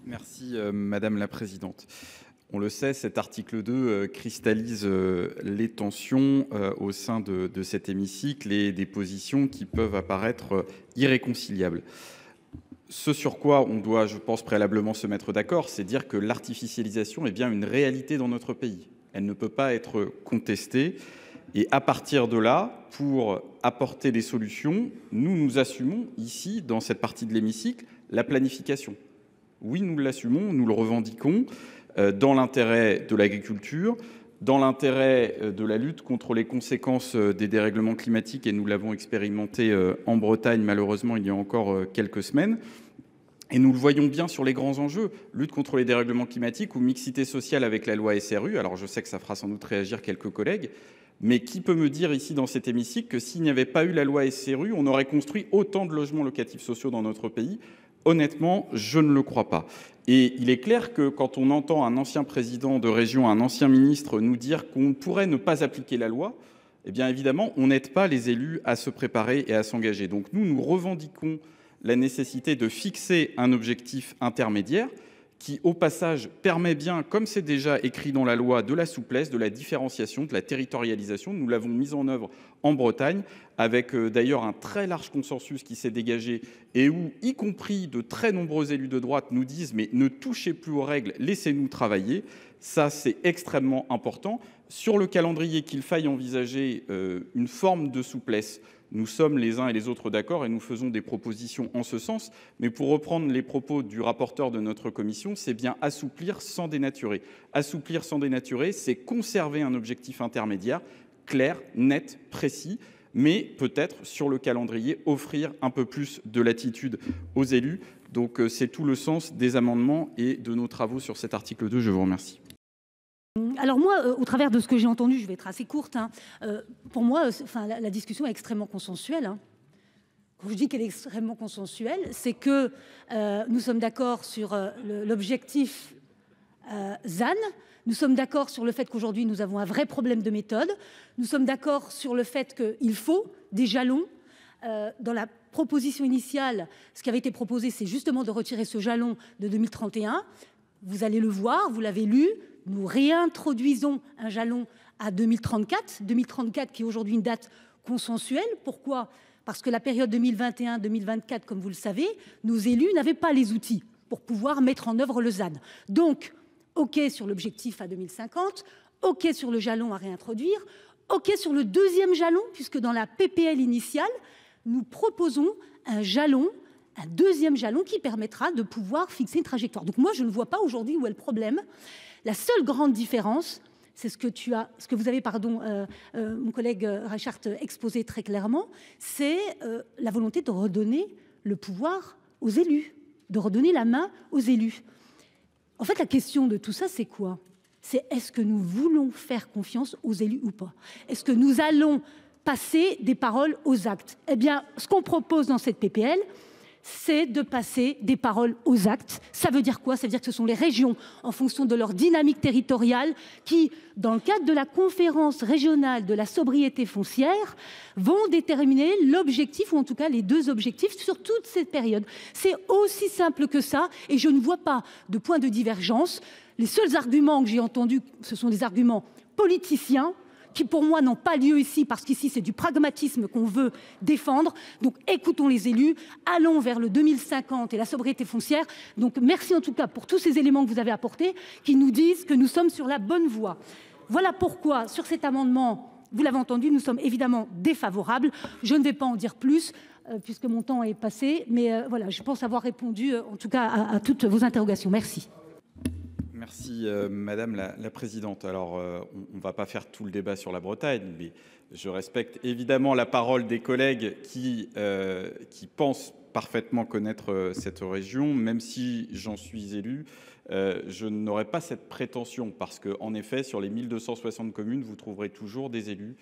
Merci Madame la Présidente. On le sait, cet article 2 cristallise les tensions au sein de cet hémicycle et des positions qui peuvent apparaître irréconciliables. Ce sur quoi on doit, je pense, préalablement se mettre d'accord, c'est dire que l'artificialisation est bien une réalité dans notre pays. Elle ne peut pas être contestée. Et à partir de là, pour apporter des solutions, nous assumons ici, dans cette partie de l'hémicycle, la planification. Oui, nous l'assumons, nous le revendiquons dans l'intérêt de l'agriculture, dans l'intérêt de la lutte contre les conséquences des dérèglements climatiques, et nous l'avons expérimenté en Bretagne, malheureusement, il y a encore quelques semaines. Et nous le voyons bien sur les grands enjeux, lutte contre les dérèglements climatiques ou mixité sociale avec la loi SRU. Alors je sais que ça fera sans doute réagir quelques collègues, mais qui peut me dire ici dans cet hémicycle que s'il n'y avait pas eu la loi SRU, on aurait construit autant de logements locatifs sociaux dans notre pays? Honnêtement, je ne le crois pas. Et il est clair que quand on entend un ancien président de région, un ancien ministre nous dire qu'on pourrait ne pas appliquer la loi, eh bien évidemment, on n'aide pas les élus à se préparer et à s'engager. Donc nous revendiquons la nécessité de fixer un objectif intermédiaire qui, au passage, permet bien, comme c'est déjà écrit dans la loi, de la souplesse, de la différenciation, de la territorialisation. Nous l'avons mis en œuvre en Bretagne, avec d'ailleurs un très large consensus qui s'est dégagé et où, y compris de très nombreux élus de droite, nous disent « mais ne touchez plus aux règles, laissez-nous travailler ». Ça, c'est extrêmement important. Sur le calendrier, qu'il faille envisager une forme de souplesse. Nous sommes les uns et les autres d'accord et nous faisons des propositions en ce sens. Mais pour reprendre les propos du rapporteur de notre commission, c'est bien assouplir sans dénaturer. Assouplir sans dénaturer, c'est conserver un objectif intermédiaire, clair, net, précis, mais peut-être sur le calendrier, offrir un peu plus de latitude aux élus. Donc c'est tout le sens des amendements et de nos travaux sur cet article 2. Je vous remercie. Alors moi, au travers de ce que j'ai entendu, je vais être assez courte, pour moi, la discussion est extrêmement consensuelle. Quand je dis qu'elle est extrêmement consensuelle, c'est que nous sommes d'accord sur l'objectif ZAN, nous sommes d'accord sur le fait qu'aujourd'hui nous avons un vrai problème de méthode, nous sommes d'accord sur le fait qu'il faut des jalons. Dans la proposition initiale, ce qui avait été proposé, c'est justement de retirer ce jalon de 2031. Vous allez le voir, vous l'avez lu, nous réintroduisons un jalon à 2034. 2034 qui est aujourd'hui une date consensuelle. Pourquoi? Parce que la période 2021-2024, comme vous le savez, nos élus n'avaient pas les outils pour pouvoir mettre en œuvre le ZAN. Donc, OK sur l'objectif à 2050, OK sur le jalon à réintroduire, OK sur le deuxième jalon, puisque dans la PPL initiale, nous proposons un deuxième jalon qui permettra de pouvoir fixer une trajectoire. Donc moi, je ne vois pas aujourd'hui où est le problème. La seule grande différence, c'est ce que vous avez, mon collègue Reichart exposé très clairement, c'est la volonté de redonner le pouvoir aux élus, de redonner la main aux élus. En fait, la question de tout ça, c'est quoi? C'est est-ce que nous voulons faire confiance aux élus ou pas? Est-ce que nous allons passer des paroles aux actes? Eh bien, ce qu'on propose dans cette PPL, c'est de passer des paroles aux actes. Ça veut dire quoi? Ça veut dire que ce sont les régions, en fonction de leur dynamique territoriale, qui, dans le cadre de la conférence régionale de la sobriété foncière, vont déterminer l'objectif, ou en tout cas les deux objectifs, sur toute cette période. C'est aussi simple que ça, et je ne vois pas de point de divergence. Les seuls arguments que j'ai entendus, ce sont des arguments politiciens, qui pour moi n'ont pas lieu ici, parce qu'ici c'est du pragmatisme qu'on veut défendre. Donc écoutons les élus, allons vers le 2050 et la sobriété foncière. Donc merci en tout cas pour tous ces éléments que vous avez apportés, qui nous disent que nous sommes sur la bonne voie. Voilà pourquoi sur cet amendement, vous l'avez entendu, nous sommes évidemment défavorables. Je ne vais pas en dire plus, puisque mon temps est passé, mais voilà, je pense avoir répondu en tout cas à toutes vos interrogations. Merci. Merci Madame la Présidente. Alors, on ne va pas faire tout le débat sur la Bretagne, mais je respecte évidemment la parole des collègues qui pensent parfaitement connaître cette région, même si j'en suis élu. Je n'aurai pas cette prétention parce qu'en effet, sur les 1260 communes, vous trouverez toujours des élus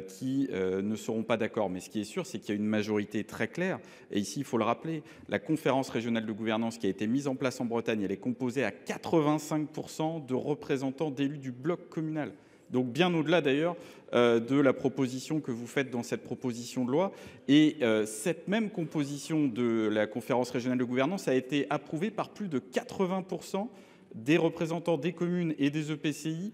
qui ne seront pas d'accord. Mais ce qui est sûr, c'est qu'il y a une majorité très claire. Et ici, il faut le rappeler, la conférence régionale de gouvernance qui a été mise en place en Bretagne, elle est composée à 85% de représentants d'élus du bloc communal. Donc bien au-delà d'ailleurs de la proposition que vous faites dans cette proposition de loi. Et cette même composition de la conférence régionale de gouvernance a été approuvée par plus de 80% des représentants des communes et des EPCI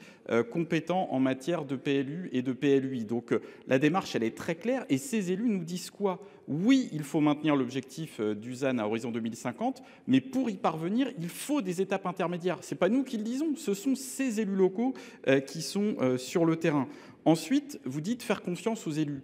compétents en matière de PLU et de PLUI. Donc la démarche, elle est très claire. Et ces élus nous disent quoi? Oui, il faut maintenir l'objectif du ZAN à horizon 2050, mais pour y parvenir, il faut des étapes intermédiaires. Ce n'est pas nous qui le disons, ce sont ces élus locaux qui sont sur le terrain. Ensuite, vous dites faire confiance aux élus.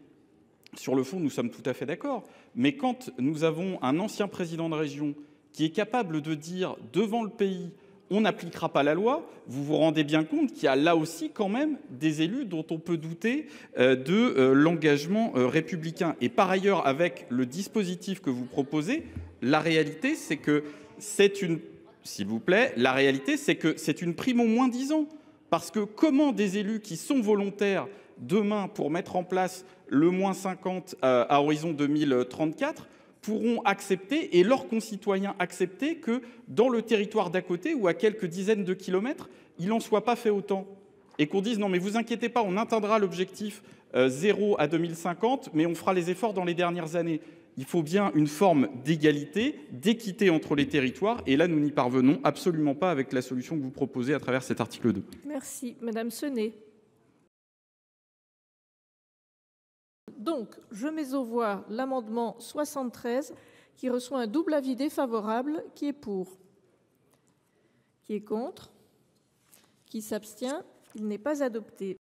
Sur le fond, nous sommes tout à fait d'accord. Mais quand nous avons un ancien président de région qui est capable de dire devant le pays on n'appliquera pas la loi, vous vous rendez bien compte qu'il y a là aussi quand même des élus dont on peut douter de l'engagement républicain. Et par ailleurs, avec le dispositif que vous proposez, la réalité, c'est que c'est une, s'il vous plaît, la réalité, c'est que c'est une prime au moins 10 ans. Parce que comment des élus qui sont volontaires demain pour mettre en place le moins 50 à horizon 2034 pourront accepter, et leurs concitoyens accepter, que dans le territoire d'à côté ou à quelques dizaines de kilomètres, il n'en soit pas fait autant. Et qu'on dise non mais vous inquiétez pas, on atteindra l'objectif 0 à 2050, mais on fera les efforts dans les dernières années. Il faut bien une forme d'égalité, d'équité entre les territoires, et là nous n'y parvenons absolument pas avec la solution que vous proposez à travers cet article 2. Merci. Madame Senet. Donc, je mets aux voix l'amendement 73 qui reçoit un double avis défavorable. Qui est pour? Qui est contre? Qui s'abstient? Il n'est pas adopté.